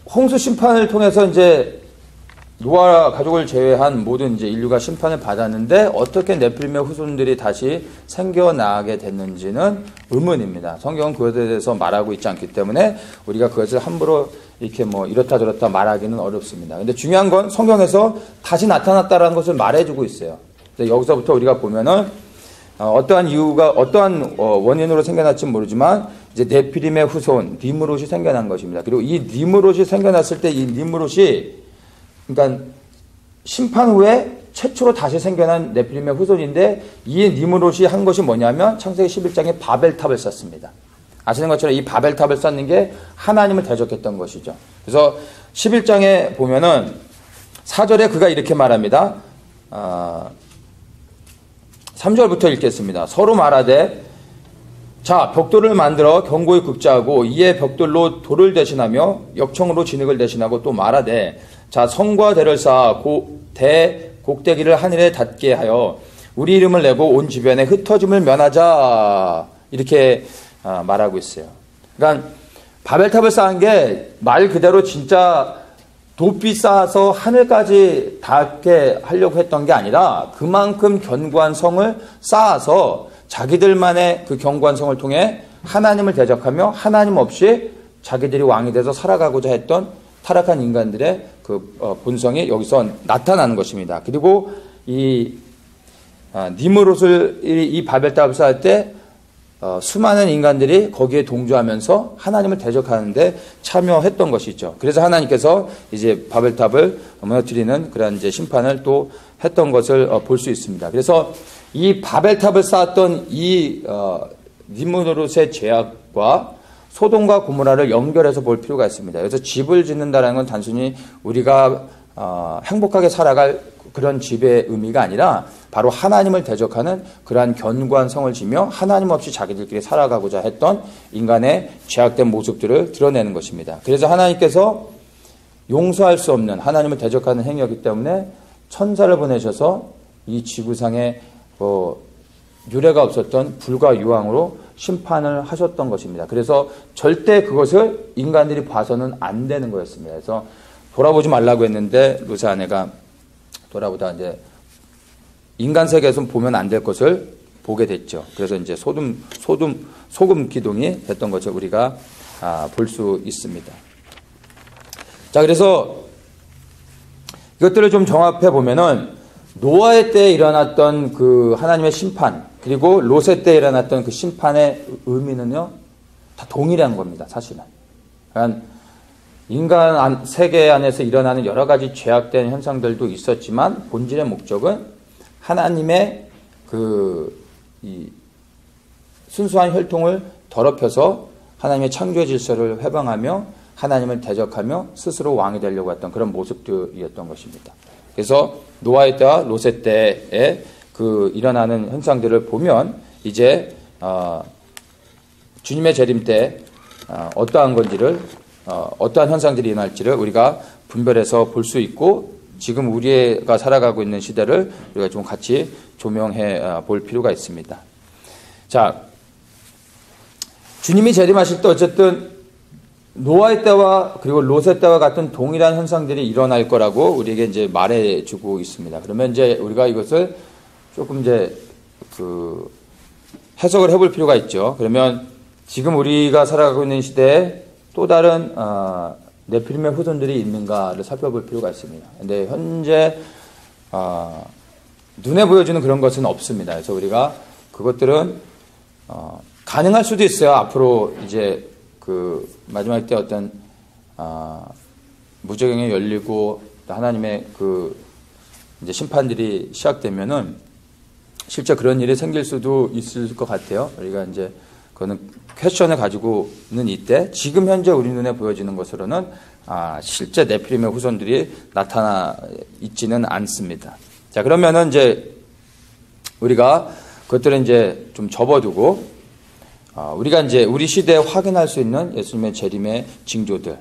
홍수 심판을 통해서 이제 노아 가족을 제외한 모든 이제 인류가 심판을 받았는데 어떻게 네피림의 후손들이 다시 생겨나게 됐는지는 의문입니다. 성경은 그것에 대해서 말하고 있지 않기 때문에 우리가 그것을 함부로 이렇게 뭐 이렇다 저렇다 말하기는 어렵습니다. 근데 중요한 건 성경에서 다시 나타났다라는 것을 말해주고 있어요. 여기서부터 우리가 보면은 어떠한 이유가 어떠한 원인으로 생겨났지는 모르지만 이제 네피림의 후손 니므롯이 생겨난 것입니다. 그리고 이 니므롯이 생겨났을 때 이 니므롯이 그러니까 심판 후에 최초로 다시 생겨난 네피림의 후손인데 이 니므롯이 한 것이 뭐냐면 창세기 11장에 바벨탑을 쌓습니다. 아시는 것처럼 이 바벨탑을 쌓는 게 하나님을 대적했던 것이죠. 그래서 11장에 보면은 4절에 그가 이렇게 말합니다. 3절부터 읽겠습니다. 서로 말하되 자 벽돌을 만들어 견고히 굽자하고 이에 벽돌로 돌을 대신하며 역청으로 진흙을 대신하고 또 말하되 자 성과 대를 쌓아 곡대기를 하늘에 닿게 하여 우리 이름을 내고 온 주변에 흩어짐을 면하자 이렇게 말하고 있어요. 그러니까 바벨탑을 쌓은 게 말 그대로 진짜 높이 쌓아서 하늘까지 닿게 하려고 했던 게 아니라 그만큼 견고한 성을 쌓아서 자기들만의 그 견고한 성을 통해 하나님을 대적하며 하나님 없이 자기들이 왕이 돼서 살아가고자 했던 타락한 인간들의 그 본성이 여기서 나타나는 것입니다. 그리고 이 니므롯을 이 바벨탑을 쌓을 때 수많은 인간들이 거기에 동조하면서 하나님을 대적하는데 참여했던 것이죠. 그래서 하나님께서 이제 바벨탑을 무너뜨리는 그런 이제 심판을 또 했던 것을 볼 수 있습니다. 그래서 이 바벨탑을 쌓았던 이 니므롯의 죄악과 소돔과 고모라를 연결해서 볼 필요가 있습니다. 그래서 집을 짓는다는 건 단순히 우리가 행복하게 살아갈 그런 집의 의미가 아니라 바로 하나님을 대적하는 그러한 견고한 성을 지며 하나님 없이 자기들끼리 살아가고자 했던 인간의 죄악된 모습들을 드러내는 것입니다. 그래서 하나님께서 용서할 수 없는 하나님을 대적하는 행위였기 때문에 천사를 보내셔서 이 지구상에 유례가 없었던 불과 유황으로 심판을 하셨던 것입니다. 그래서 절대 그것을 인간들이 봐서는 안 되는 거였습니다. 그래서 돌아보지 말라고 했는데 롯의 아내가 돌아보다 이제 인간 세계에서 보면 안 될 것을 보게 됐죠. 그래서 이제 소금 기둥이 됐던 것을 우리가 볼 수 있습니다. 자, 그래서 이것들을 좀 종합해 보면은 노아의 때에 일어났던 그 하나님의 심판 그리고 롯의 때에 일어났던 그 심판의 의미는요 다 동일한 겁니다. 사실은. 그러니까 인간 세계 안에서 일어나는 여러 가지 죄악된 현상들도 있었지만 본질의 목적은 하나님의 이 순수한 혈통을 더럽혀서 하나님의 창조의 질서를 회방하며 하나님을 대적하며 스스로 왕이 되려고 했던 그런 모습들이었던 것입니다. 그래서 노아의 때와 롯의 때에 그 일어나는 현상들을 보면 이제 주님의 재림 때 어떠한 건지를 어떠한 현상들이 일어날지를 우리가 분별해서 볼 수 있고 지금 우리가 살아가고 있는 시대를 우리가 좀 같이 조명해 볼 필요가 있습니다. 자, 주님이 재림하실 때 어쨌든 노아의 때와 그리고 롯의 때와 같은 동일한 현상들이 일어날 거라고 우리에게 이제 말해주고 있습니다. 그러면 이제 우리가 이것을 조금 이제 해석을 해볼 필요가 있죠. 그러면 지금 우리가 살아가고 있는 시대에 또 다른 네피림의 후손들이 있는가를 살펴볼 필요가 있습니다. 근데 현재 눈에 보여주는 그런 것은 없습니다. 그래서 우리가 그것들은 가능할 수도 있어요. 앞으로 이제 마지막 때 어떤 무저경이 열리고 하나님의 이제 심판들이 시작되면은 실제 그런 일이 생길 수도 있을 것 같아요. 우리가 이제 그거는 퀘션을 가지고는 이때 지금 현재 우리 눈에 보여지는 것으로는 실제 네피림의 후손들이 나타나 있지는 않습니다. 자, 그러면은 이제 우리가 그것들은 이제 좀 접어두고 우리가 이제 우리 시대에 확인할 수 있는 예수님의 재림의 징조들,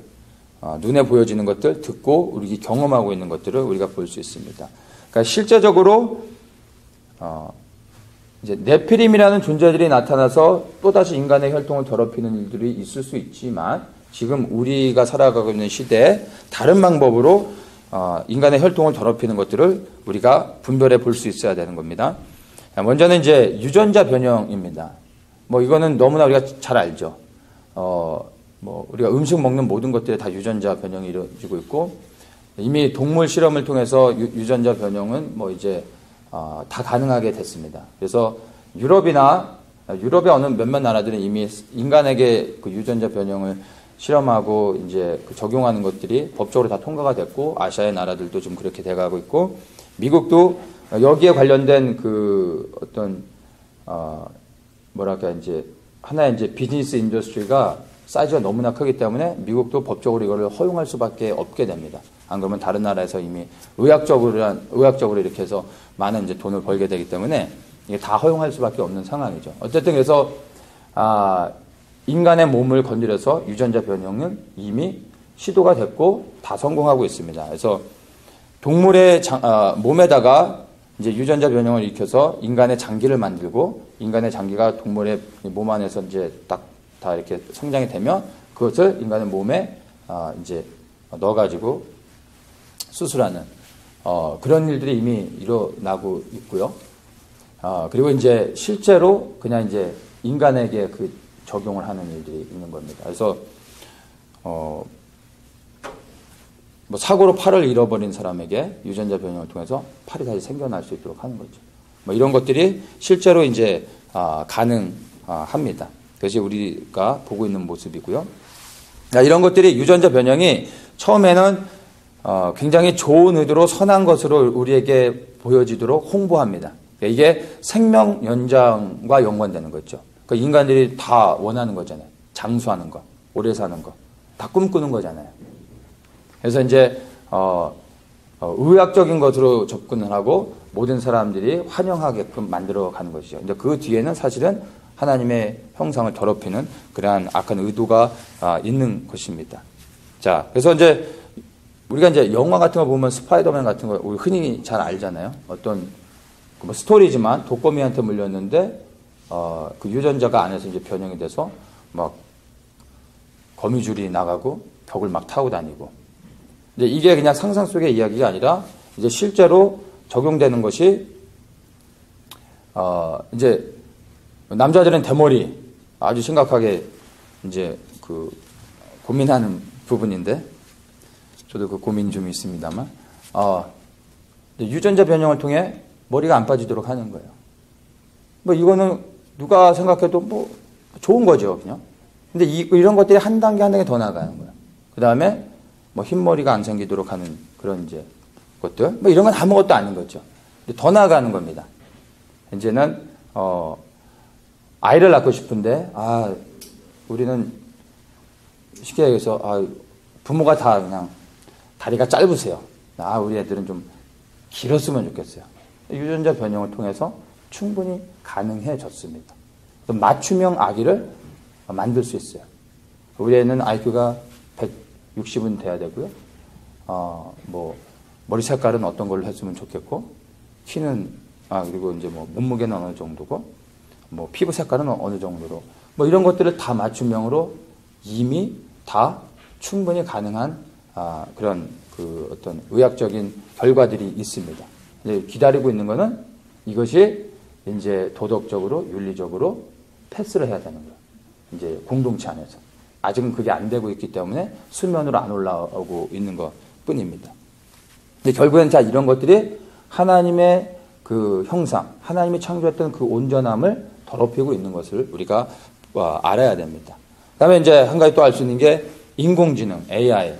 눈에 보여지는 것들, 듣고 우리 경험하고 있는 것들을 우리가 볼 수 있습니다. 그러니까 실제적으로 이제 네피림이라는 존재들이 나타나서 또다시 인간의 혈통을 더럽히는 일들이 있을 수 있지만 지금 우리가 살아가고 있는 시대에 다른 방법으로 인간의 혈통을 더럽히는 것들을 우리가 분별해 볼 수 있어야 되는 겁니다. 먼저는 이제 유전자 변형입니다. 뭐 이거는 너무나 우리가 잘 알죠. 뭐 우리가 음식 먹는 모든 것들에 다 유전자 변형이 이루어지고 있고 이미 동물 실험을 통해서 유전자 변형은 뭐 이제 다 가능하게 됐습니다. 그래서 유럽의 어느 몇몇 나라들은 이미 인간에게 그 유전자 변형을 실험하고 이제 적용하는 것들이 법적으로 다 통과가 됐고 아시아의 나라들도 좀 그렇게 돼가고 있고 미국도 여기에 관련된 어떤 뭐랄까 이제 하나의 이제 비즈니스 인더스트리가 사이즈가 너무나 크기 때문에 미국도 법적으로 이거를 허용할 수밖에 없게 됩니다. 안 그러면 다른 나라에서 이미 의학적으로 이렇게 해서 많은 이제 돈을 벌게 되기 때문에 이게 다 허용할 수밖에 없는 상황이죠. 어쨌든 그래서 인간의 몸을 건드려서 유전자 변형은 이미 시도가 됐고 다 성공하고 있습니다. 그래서 동물의 몸에다가 이제 유전자 변형을 일으켜서 인간의 장기를 만들고 인간의 장기가 동물의 몸 안에서 이제 다 이렇게 성장이 되면 그것을 인간의 몸에 이제 넣어가지고 수술하는 그런 일들이 이미 일어나고 있고요. 그리고 이제 실제로 그냥 이제 인간에게 적용을 하는 일들이 있는 겁니다. 그래서 뭐 사고로 팔을 잃어버린 사람에게 유전자 변형을 통해서 팔이 다시 생겨날 수 있도록 하는 거죠. 뭐 이런 것들이 실제로 이제 가능합니다. 그것이 우리가 보고 있는 모습이고요. 이런 것들이 유전자 변형이 처음에는 굉장히 좋은 의도로 선한 것으로 우리에게 보여지도록 홍보합니다. 이게 생명 연장과 연관되는 거죠. 그러니까 인간들이 다 원하는 거잖아요. 장수하는 거, 오래 사는 거, 다 꿈꾸는 거잖아요. 그래서 이제 의학적인 것으로 접근을 하고 모든 사람들이 환영하게끔 만들어 가는 것이죠. 근데 그 뒤에는 사실은 하나님의 형상을 더럽히는 그러한 악한 의도가 있는 것입니다. 자, 그래서 이제 우리가 이제 영화 같은 거 보면 스파이더맨 같은 거 우리 흔히 잘 알잖아요. 어떤 뭐 스토리지만 독거미한테 물렸는데 그 유전자가 안에서 이제 변형이 돼서 막 거미줄이 나가고 벽을 막 타고 다니고. 이제 이게 그냥 상상 속의 이야기가 아니라 이제 실제로 적용되는 것이 이제 남자들은 대머리 아주 심각하게 이제 고민하는 부분인데 저도 그 고민 좀 있습니다만 유전자 변형을 통해 머리가 안 빠지도록 하는 거예요. 뭐 이거는 누가 생각해도 뭐 좋은 거죠, 그냥. 근데 이런 것들이 한 단계 한 단계 더 나가는 거예요. 그 다음에 뭐 흰머리가 안 생기도록 하는 그런 이제 것들. 뭐 이런 건 아무것도 아닌 거죠. 더 나아가는 겁니다. 이제는 아이를 낳고 싶은데 우리는 쉽게 얘기해서 부모가 다 그냥 다리가 짧으세요. 우리 애들은 좀 길었으면 좋겠어요. 유전자 변형을 통해서 충분히 가능해졌습니다. 맞춤형 아기를 만들 수 있어요. 우리 애는 IQ가 160은 돼야 되고요. 뭐 머리 색깔은 어떤 걸로 했으면 좋겠고, 키는 그리고 이제 뭐 몸무게는 어느 정도고, 뭐 피부 색깔은 어느 정도로, 뭐 이런 것들을 다 맞춤형으로 이미 다 충분히 가능한 그런 그 어떤 의학적인 결과들이 있습니다. 이제 기다리고 있는 거는 이것이 이제 도덕적으로 윤리적으로 패스를 해야 되는 거예요. 이제 공동체 안에서 아직은 그게 안 되고 있기 때문에 수면으로 안 올라오고 있는 것 뿐입니다. 근데 결국엔 자 이런 것들이 하나님의 그 형상, 하나님이 창조했던 그 온전함을 더럽히고 있는 것을 우리가 알아야 됩니다. 그다음에 이제 한 가지 또 알 수 있는 게 인공지능, AI.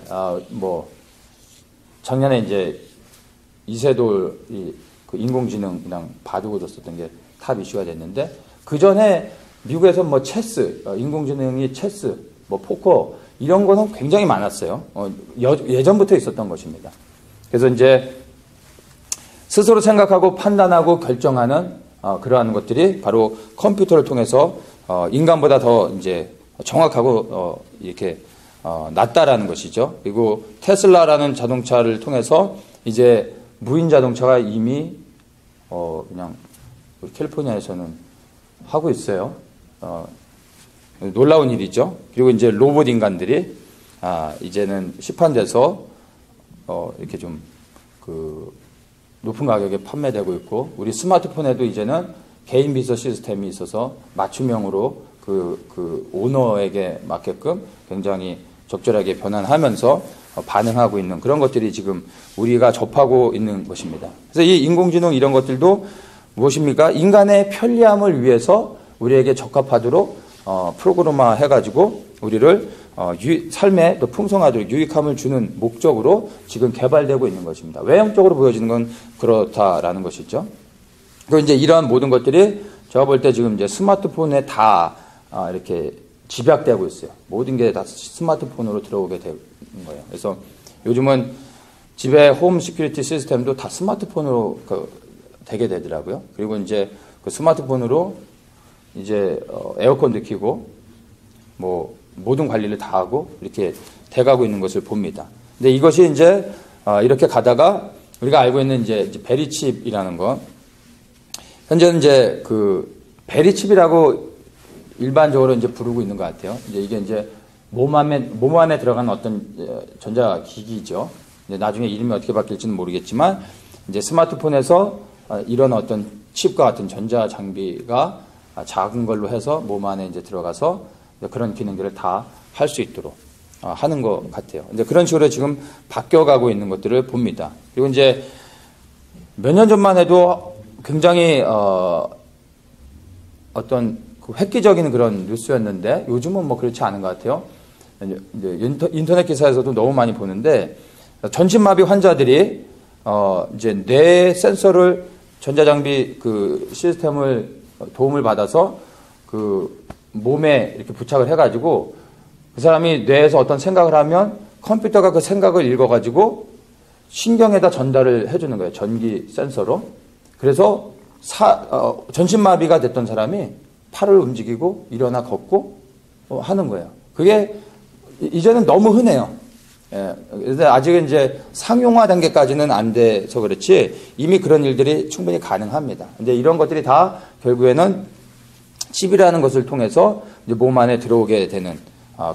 뭐 작년에 이제 이세돌이 그 인공지능이랑 바둑을 뒀었던 게 탑 이슈가 됐는데, 그 전에 미국에서 뭐 체스, 인공지능이 체스, 뭐 포커 이런 거는 굉장히 많았어요. 예전부터 있었던 것입니다. 그래서 이제 스스로 생각하고 판단하고 결정하는 그러한 것들이 바로 컴퓨터를 통해서 인간보다 더 이제 정확하고 이렇게 낫다라는 것이죠. 그리고 테슬라라는 자동차를 통해서 이제 무인 자동차가 이미 그냥 우리 캘리포니아에서는 하고 있어요. 놀라운 일이죠. 그리고 이제 로봇 인간들이 이제는 시판돼서 이렇게 좀 그 높은 가격에 판매되고 있고, 우리 스마트폰에도 이제는 개인 비서 시스템이 있어서 맞춤형으로 그 오너에게 맞게끔 굉장히 적절하게 변환하면서 반응하고 있는 그런 것들이 지금 우리가 접하고 있는 것입니다. 그래서 이 인공지능 이런 것들도 무엇입니까? 인간의 편리함을 위해서 우리에게 적합하도록 프로그램화 해가지고 우리를 삶에 또 풍성하도록 유익함을 주는 목적으로 지금 개발되고 있는 것입니다. 외형적으로 보여지는 건 그렇다라는 것이죠. 그리고 이제 이러한 모든 것들이 제가 볼 때 지금 이제 스마트폰에 다 이렇게 집약되고 있어요. 모든 게 다 스마트폰으로 들어오게 되는 거예요. 그래서 요즘은 집에 홈 시큐리티 시스템도 다 스마트폰으로 되게 되더라고요. 그리고 이제 그 스마트폰으로 이제 에어컨도 켜고 뭐 모든 관리를 다 하고 이렇게 돼가고 있는 것을 봅니다. 근데 이것이 이제 이렇게 가다가 우리가 알고 있는 이제 베리칩이라는 거, 현재는 이제 그 베리칩이라고 일반적으로 이제 부르고 있는 것 같아요. 이제 이게 이제 몸 안에 들어가는 어떤 전자기기죠. 이제 나중에 이름이 어떻게 바뀔지는 모르겠지만, 이제 스마트폰에서 이런 어떤 칩과 같은 전자 장비가 작은 걸로 해서 몸 안에 이제 들어가서 그런 기능들을 다 할 수 있도록 하는 것 같아요. 이제 그런 식으로 지금 바뀌어가고 있는 것들을 봅니다. 그리고 이제 몇 년 전만 해도 굉장히 어떤 획기적인 그런 뉴스였는데, 요즘은 뭐 그렇지 않은 것 같아요. 이제 인터넷 기사에서도 너무 많이 보는데, 전신마비 환자들이 이제 뇌 센서를 전자장비 그 시스템을 도움을 받아서 그 몸에 이렇게 부착을 해가지고 그 사람이 뇌에서 어떤 생각을 하면 컴퓨터가 그 생각을 읽어가지고 신경에다 전달을 해주는 거예요. 전기 센서로. 그래서 전신마비가 됐던 사람이 팔을 움직이고 일어나 걷고 하는 거예요. 그게 이제는 너무 흔해요. 예, 그래서 아직은 이제 상용화 단계까지는 안 돼서 그렇지 이미 그런 일들이 충분히 가능합니다. 근데 이런 것들이 다 결국에는 칩이라는 것을 통해서 이제 몸 안에 들어오게 되는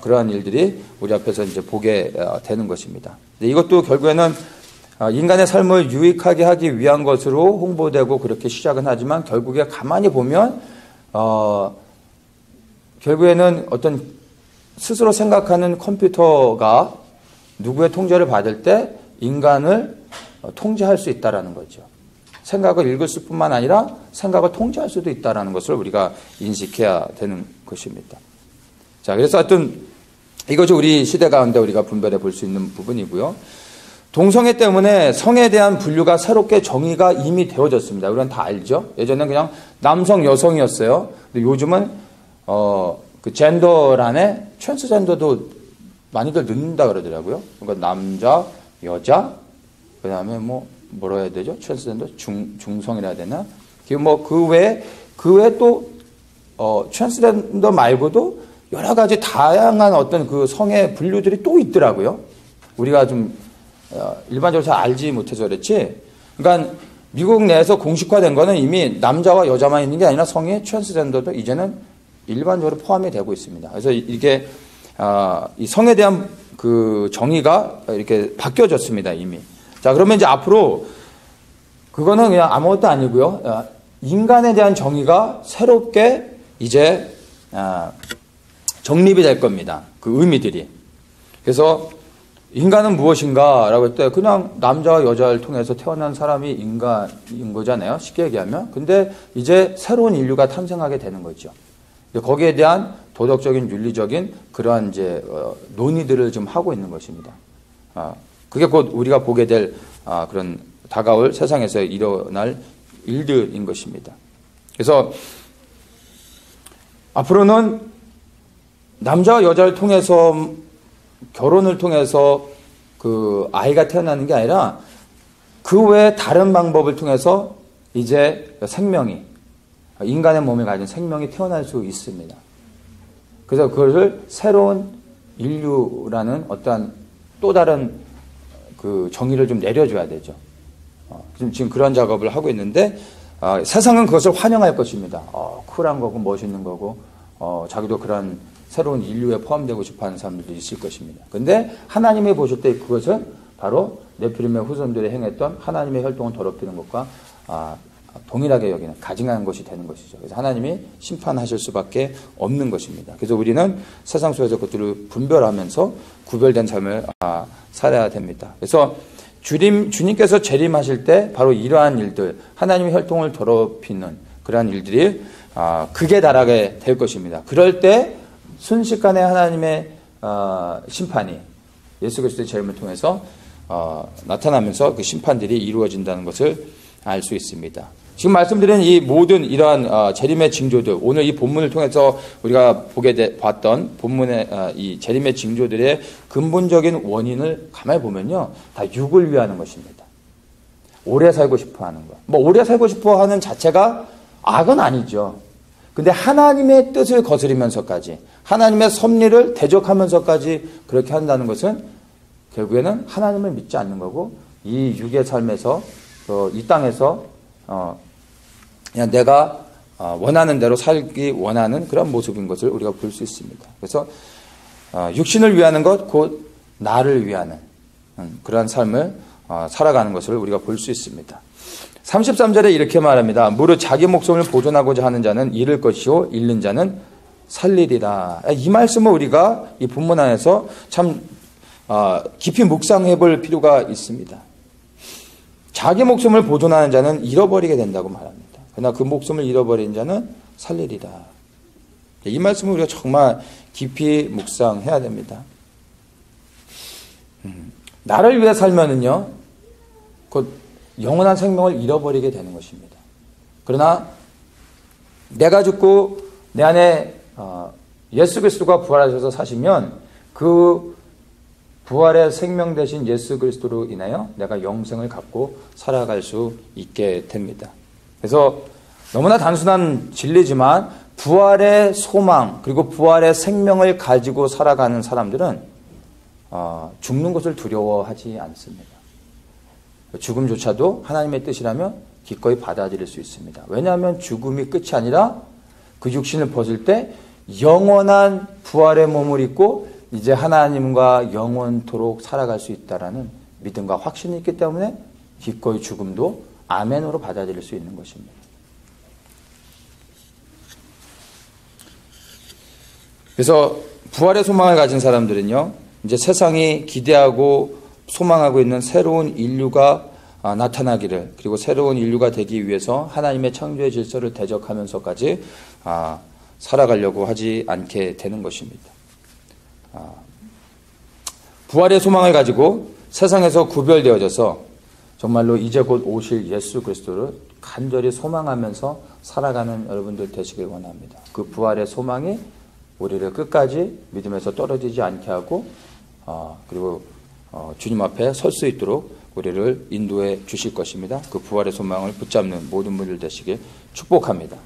그러한 일들이 우리 앞에서 이제 보게 되는 것입니다. 근데 이것도 결국에는 인간의 삶을 유익하게 하기 위한 것으로 홍보되고 그렇게 시작은 하지만, 결국에 가만히 보면 결국에는 어떤 스스로 생각하는 컴퓨터가 누구의 통제를 받을 때 인간을 통제할 수 있다라는 거죠. 생각을 읽을 뿐만 아니라 생각을 통제할 수도 있다라는 것을 우리가 인식해야 되는 것입니다. 자, 그래서 하여튼 이것이 우리 시대 가운데 우리가 분별해 볼 수 있는 부분이고요. 동성애 때문에 성에 대한 분류가 새롭게 정의가 이미 되어졌습니다. 우리는 다 알죠. 예전에는 그냥 남성, 여성이었어요. 근데 요즘은 그 젠더란에 트랜스젠더도 많이들 넣는다 그러더라고요. 그러니까 남자, 여자, 그 다음에 뭐라 해야 되죠? 트랜스젠더, 중성이라 해야 되나? 그 외에 또 트랜스젠더 말고도 여러 가지 다양한 어떤 그 성의 분류들이 또 있더라고요. 우리가 좀 일반적으로 잘 알지 못해서 그렇지. 그러니까 미국 내에서 공식화된 거는 이미 남자와 여자만 있는 게 아니라 성의 트랜스젠더도 이제는 일반적으로 포함이 되고 있습니다. 그래서 이게 이 성에 대한 그 정의가 이렇게 바뀌어졌습니다, 이미. 자, 그러면 이제 앞으로 그거는 그냥 아무것도 아니고요. 인간에 대한 정의가 새롭게 이제 정립이 될 겁니다. 그 의미들이. 그래서 인간은 무엇인가 라고 할 때 그냥 남자와 여자를 통해서 태어난 사람이 인간인 거잖아요. 쉽게 얘기하면. 근데 이제 새로운 인류가 탄생하게 되는 거죠. 거기에 대한 도덕적인, 윤리적인 그러한 이제 논의들을 좀 하고 있는 것입니다. 그게 곧 우리가 보게 될 그런 다가올 세상에서 일어날 일들인 것입니다. 그래서 앞으로는 남자와 여자를 통해서 결혼을 통해서 그 아이가 태어나는 게 아니라 그 외에 다른 방법을 통해서 이제 생명이 인간의 몸에 가진 생명이 태어날 수 있습니다. 그래서 그것을 새로운 인류라는 어떠한 또 다른 그 정의를 좀 내려줘야 되죠. 지금 그런 작업을 하고 있는데 세상은 그것을 환영할 것입니다. 쿨한 거고 멋있는 거고 자기도 그런 새로운 인류에 포함되고 싶어하는 사람들도 있을 것입니다. 그런데 하나님이 보실 때 그것은 바로 네피림의 후손들이 행했던 하나님의 혈통을 더럽히는 것과 동일하게 여기는 가증한 것이 되는 것이죠. 그래서 하나님이 심판하실 수밖에 없는 것입니다. 그래서 우리는 세상 속에서 그것들을 분별하면서 구별된 삶을 살아야 됩니다. 그래서 주님께서 재림하실 때 바로 이러한 일들, 하나님의 혈통을 더럽히는 그러한 일들이 극에 달하게 될 것입니다. 그럴 때 순식간에 하나님의 심판이 예수 그리스도의 재림을 통해서 나타나면서 그 심판들이 이루어진다는 것을 알 수 있습니다. 지금 말씀드린 이 모든 이러한 재림의 징조들, 오늘 이 본문을 통해서 우리가 봤던 본문의 이 재림의 징조들의 근본적인 원인을 가만히 보면요, 다 육을 위하는 것입니다. 오래 살고 싶어 하는 것. 뭐 오래 살고 싶어 하는 자체가 악은 아니죠. 근데 하나님의 뜻을 거스리면서까지, 하나님의 섭리를 대적하면서까지 그렇게 한다는 것은 결국에는 하나님을 믿지 않는 거고, 이 육의 삶에서 이 땅에서 그냥 내가 원하는 대로 살기 원하는 그런 모습인 것을 우리가 볼 수 있습니다. 그래서 육신을 위하는 것, 곧 나를 위하는 그러한 삶을 살아가는 것을 우리가 볼 수 있습니다. 33절에 이렇게 말합니다. 무릇 자기 목숨을 보존하고자 하는 자는 잃을 것이요 잃는 자는 살리리라. 이 말씀을 우리가 이 본문 안에서 참 깊이 묵상해 볼 필요가 있습니다. 자기 목숨을 보존하는 자는 잃어버리게 된다고 말합니다. 그러나 그 목숨을 잃어버린 자는 살리리라. 이 말씀을 우리가 정말 깊이 묵상해야 됩니다. 나를 위해 살면은요, 곧 영원한 생명을 잃어버리게 되는 것입니다. 그러나 내가 죽고 내 안에 예수 그리스도가 부활하셔서 사시면 그 부활의 생명 되신 예수 그리스도로 인하여 내가 영생을 갖고 살아갈 수 있게 됩니다. 그래서 너무나 단순한 진리지만 부활의 소망 그리고 부활의 생명을 가지고 살아가는 사람들은 죽는 것을 두려워하지 않습니다. 죽음조차도 하나님의 뜻이라면 기꺼이 받아들일 수 있습니다. 왜냐하면 죽음이 끝이 아니라 그 육신을 벗을 때 영원한 부활의 몸을 입고 이제 하나님과 영원토록 살아갈 수 있다라는 믿음과 확신이 있기 때문에 기꺼이 죽음도 아멘으로 받아들일 수 있는 것입니다. 그래서 부활의 소망을 가진 사람들은요, 이제 세상이 기대하고 소망하고 있는 새로운 인류가 나타나기를, 그리고 새로운 인류가 되기 위해서 하나님의 창조의 질서를 대적하면서까지 살아가려고 하지 않게 되는 것입니다. 부활의 소망을 가지고 세상에서 구별되어져서 정말로 이제 곧 오실 예수 그리스도를 간절히 소망하면서 살아가는 여러분들 되시길 원합니다. 그 부활의 소망이 우리를 끝까지 믿음에서 떨어지지 않게 하고 그리고 주님 앞에 설 수 있도록 우리를 인도해 주실 것입니다. 그 부활의 소망을 붙잡는 모든 분들 되시길 축복합니다.